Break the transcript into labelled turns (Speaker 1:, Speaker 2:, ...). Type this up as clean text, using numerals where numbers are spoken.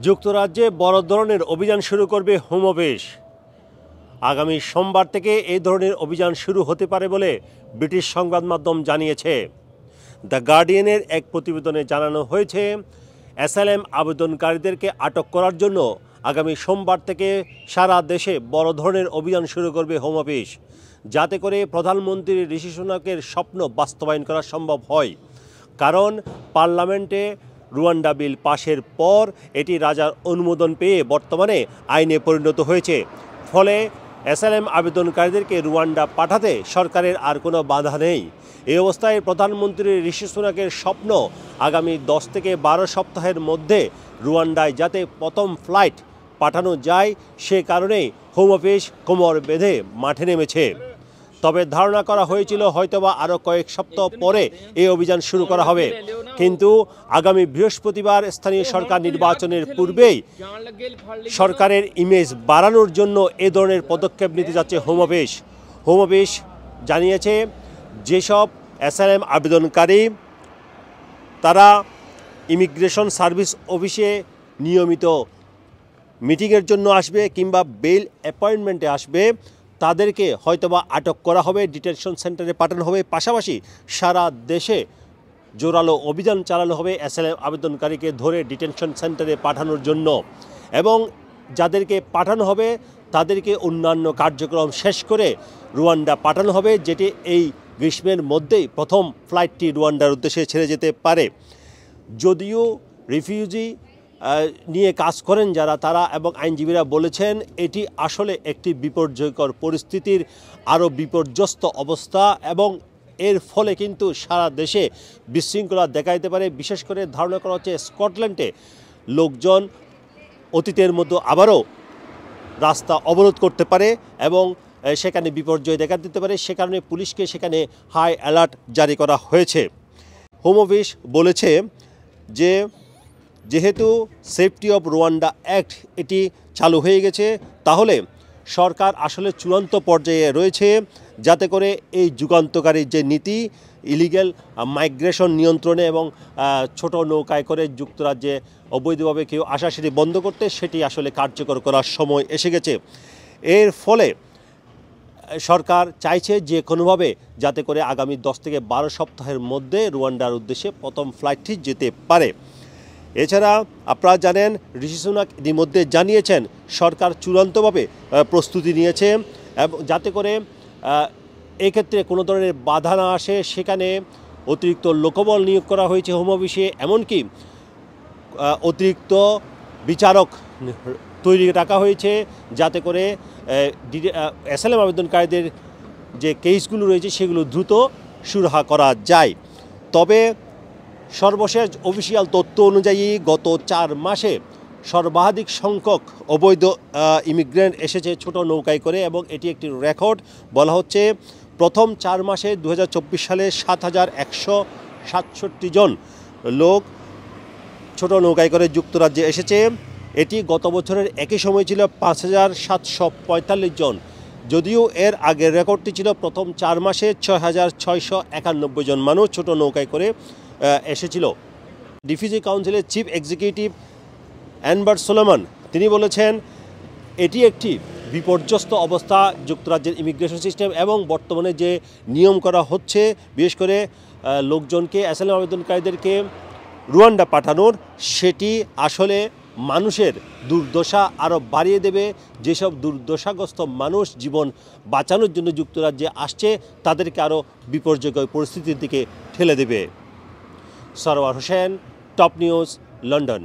Speaker 1: যুক্তরাজ্যে বড় ধরনের অভিযান শুরু করবে হোম অফিস। আগামী সোমবার থেকে এই ধরনের অভিযান শুরু হতে পারে বলে ব্রিটিশ সংবাদ মাধ্যম জানিয়েছে। দ্য গার্ডিয়ানের এক প্রতিবেদনে জানানো হয়েছে, অ্যাসাইলাম আবেদনকারীদেরকে আটক করার জন্য আগামী সোমবার থেকে সারা দেশে বড় ধরনের অভিযান শুরু করবে হোম অফিস, যাতে করে প্রধানমন্ত্রী ঋষি সুনাকের স্বপ্ন বাস্তবায়ন করা সম্ভব হয়। কারণ পার্লামেন্টে রুয়ান্ডা বিল পাশের পর এটি রাজার অনুমোদন পেয়ে বর্তমানে আইনে পরিণত হয়েছে। ফলে অ্যাসাইলাম আবেদনকারীদেরকে রুয়ান্ডা পাঠাতে সরকারের আর কোনো বাধা নেই। এই অবস্থায় প্রধানমন্ত্রী ঋষি সুনাকের স্বপ্ন আগামী 10 থেকে 12 সপ্তাহের মধ্যে রুয়ান্ডায় যাতে প্রথম ফ্লাইট পাঠানো যায়, সে কারণেই হোম অফিস কোমর বেঁধে মাঠে নেমেছে। তবে ধারণা করা হয়েছিল হয়তোবা আরও কয়েক সপ্তাহ পরে এই অভিযান শুরু করা হবে, কিন্তু আগামী বৃহস্পতিবার স্থানীয় সরকার নির্বাচনের পূর্বেই সরকারের ইমেজ বাড়ানোর জন্য এ ধরনের পদক্ষেপ নিতে যাচ্ছে হোম অফিস। হোম অফিস জানিয়েছে, যেসব অ্যাসাইলাম আবেদনকারী তারা ইমিগ্রেশন সার্ভিস অফিসে নিয়মিত মিটিংয়ের জন্য আসবে কিংবা বেল অ্যাপয়েন্টমেন্টে আসবে, তাদেরকে হয়তোবা আটক করা হবে, ডিটেনশন সেন্টারে পাঠানো হবে। পাশাপাশি সারা দেশে জোরালো অভিযান চালানো হবে অ্যাসাইলাম আবেদনকারীকে ধরে ডিটেনশন সেন্টারে পাঠানোর জন্য, এবং যাদেরকে পাঠানো হবে তাদেরকে অন্যান্য কার্যক্রম শেষ করে রুয়ান্ডা পাঠানো হবে, যেটি এই গ্রীষ্মের মধ্যেই প্রথম ফ্লাইটটি রুয়ান্ডার উদ্দেশ্যে ছেড়ে যেতে পারে। যদিও রিফিউজি নিয়ে কাজ করেন যারা, তারা এবং আইনজীবীরা বলেছেন এটি আসলে একটি বিপর্যয়কর পরিস্থিতির আরও বিপর্যস্ত অবস্থা, এবং এর ফলে কিন্তু সারা দেশে বিশৃঙ্খলা দেখা দিতে পারে। বিশেষ করে ধারণা করা হচ্ছে স্কটল্যান্ডে লোকজন অতীতের মতো আবারও রাস্তা অবরোধ করতে পারে এবং সেখানে বিপর্যয় দেখা দিতে পারে। সে কারণে পুলিশকে সেখানে হাই অ্যালার্ট জারি করা হয়েছে। হোম অফিস বলেছে যে যেহেতু সেফটি অফ রুয়ান্ডা অ্যাক্ট এটি চালু হয়ে গেছে, তাহলে সরকার আসলে চূড়ান্ত পর্যায়ে রয়েছে, যাতে করে এই যুগান্তকারী যে নীতি ইলিগ্যাল মাইগ্রেশন নিয়ন্ত্রণে এবং ছোট নৌকায় করে যুক্তরাজ্যে অবৈধভাবে কেউ আসা সেটি বন্ধ করতে, সেটি আসলে কার্যকর করার সময় এসে গেছে। এর ফলে সরকার চাইছে যে কোনোভাবে যাতে করে আগামী 10 থেকে 12 সপ্তাহের মধ্যে রুয়ান্ডার উদ্দেশ্যে প্রথম ফ্লাইটটি যেতে পারে। এছাড়া আপনারা জানেন, ঋষি সুনাক ইতিমধ্যে জানিয়েছেন সরকার চূড়ান্তভাবে প্রস্তুতি নিয়েছে, এবং যাতে করে এক্ষেত্রে কোনো ধরনের বাধা না আসে সেখানে অতিরিক্ত লোকবল নিয়োগ করা হয়েছে হোম অফিসে। এমনকি অতিরিক্ত বিচারক তৈরি রাখা হয়েছে, যাতে করে অ্যাসাইলাম আবেদনকারীদের যে কেসগুলো রয়েছে সেগুলো দ্রুত সুরাহা করা যায়। তবে সর্বশেষ অফিসিয়াল তথ্য অনুযায়ী গত 4 মাসে সর্বাধিক সংখ্যক অবৈধ ইমিগ্রেন্ট এসেছে ছোট নৌকায় করে, এবং এটি একটি রেকর্ড। বলা হচ্ছে প্রথম 4 মাসে 2024 সালে 7167 জন লোক ছোট নৌকায় করে যুক্তরাজ্যে এসেছে। এটি গত বছরের একই সময় ছিল 5745 জন, যদিও এর আগের রেকর্ডটি ছিল প্রথম 4 মাসে 6691 জন মানুষ ছোট নৌকায় করে এসেছিল। রিফিউজি কাউন্সিলের চিফ এক্সিকিউটিভ অ্যানবার্ট সোলোমন তিনি বলেছেন এটি একটি বিপর্যস্ত অবস্থা যুক্তরাজ্যের ইমিগ্রেশন সিস্টেম, এবং বর্তমানে যে নিয়ম করা হচ্ছে বিশেষ করে লোকজনকে অ্যাসাইলাম আবেদনকারীদেরকে রুয়ান্ডা পাঠানোর, সেটি আসলে মানুষের দুর্দশা আরও বাড়িয়ে দেবে। যেসব দুর্দশাগ্রস্ত মানুষ জীবন বাঁচানোর জন্য যুক্তরাজ্যে আসছে, তাদেরকে আরও বিপর্যয়কর পরিস্থিতির দিকে ঠেলে দেবে। Sarwar Hossain, top news, London.